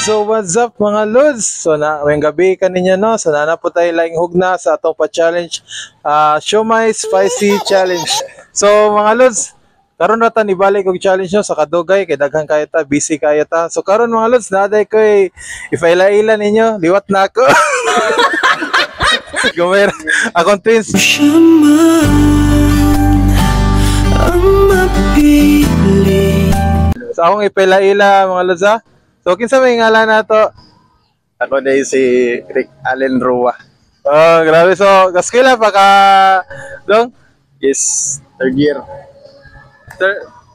So what's up mga Lods? So may gabi kaninyo no. So na po tayo laing hugna sa atong pa-challenge Siomai Spicy Challenge. So mga Lods, karon ra ta nibalik og challenge no sa kadugay kay daghan kayo ta, busy kayo ta. So karon mga Lods, naaday ko ifaila-ila ninyo, liwat na ako. Gumera akong twins. So akong ipaila-ila mga Lods ha. So kinsa may ngalan nato? Ako na si Rick Allen Roa. Oh, grabe. So gaskila pa ka dong? Is third year.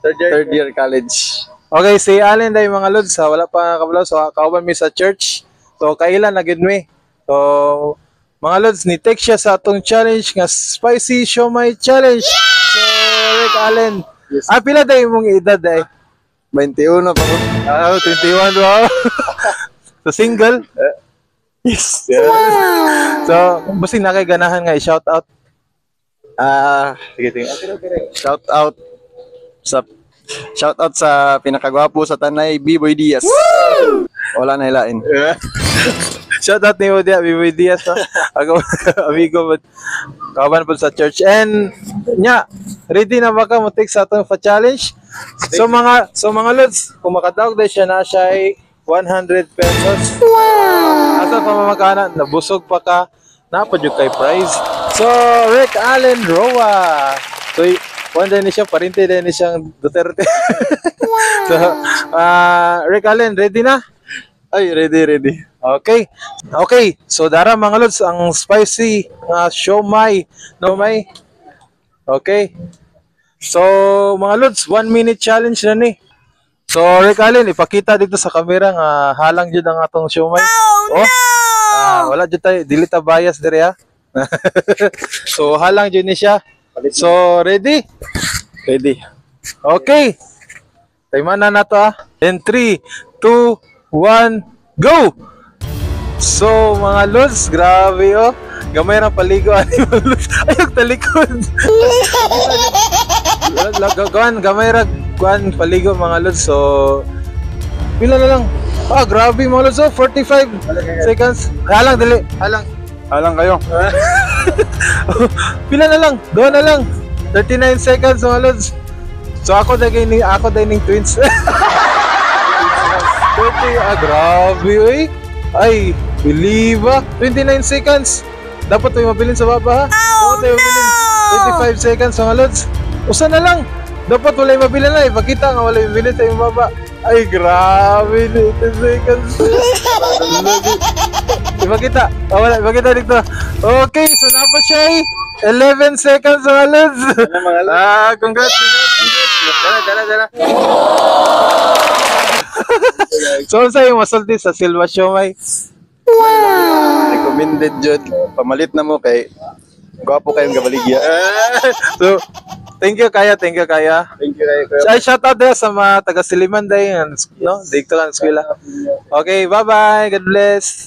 Third year college. Okay, si Allen day mga Lods, wala pa kabalo. So kauban mi sa church. So kailan na gid mi. So mga Lods, ni take siya sa atong challenge nga Spicy Siomai Challenge. Yeah! So Rick Allen. Yes. Pila day mong edad day? 21 pa ko. 21 wow. So single? Yes. Yeah. Wow. So, busing na kay ganahan nga i-shout out. Sige. Shout out sa pinakagwapo sa Tanay, B-Boy Diaz. Woo! Wala na hilain. Shout out ni Udia, B-Boy Diaz. No? Ako, amigo, kawan po sa church. And, ready na ba ka mo take sa atong pa-challenge? So mga Lods, kung makatawag dahil siya na siya ay 100 pesos. Wow! Asa pa mamakana, nabusog pa ka, napadyo kay prize. So, Rick Allen Roa. So, one day ni siya, parinte din ni siyang Duterte. Wow! So, Rick Allen, ready na? Ay, ready. Okay, so dara mga Lods, ang spicy siomai. No, may? Okay. So, mga Lods, 1 minute challenge na ni. So, Rick Allen, ipakita dito sa camera nga halang dyan ang atong siomai. Oh, no! Wala dyan tayo, dili ta bias dire ha. So, halang dyan ni siya. So, ready? Ready. Okay. Time na to ha. In 3, 2, 1, go! So, mga Lods, grabe oh. Gamay ng paligo ani mga Lods. Ayog talikod. Gamay ra kuan paligo mga Lods. So pila na lang. Grabe mga Lods. 45 seconds. Halang dali. Halang kayo. Pila na lang. Doon na lang. 39 seconds mga Lods. So ako dining twins. 20 grabe oy. Ay, believe 29 seconds. Dapat tayo mabilin sa baba ha. Dapat tayo mabilin. 25 seconds mga Lods. Usa na lang. Dapat wala yung mabilin na. Ipakita nga wala yung mabilin sa yung baba. Ay grabe. 10 seconds. Ipakita. Ipakita dito. Okay. So napa siya 11 seconds mga Lods. Congrats. Dala. So sa'yo masulti sa Silva Siomai. Wow! Recommended jud. Pamalit na mo kay gwapo kayong gabaligya. So, thank you kaya. Thank you kayo. Ay, shout out there sa mga taga Siliman day, no? Dito lang eskwela. Okay, bye-bye. God bless.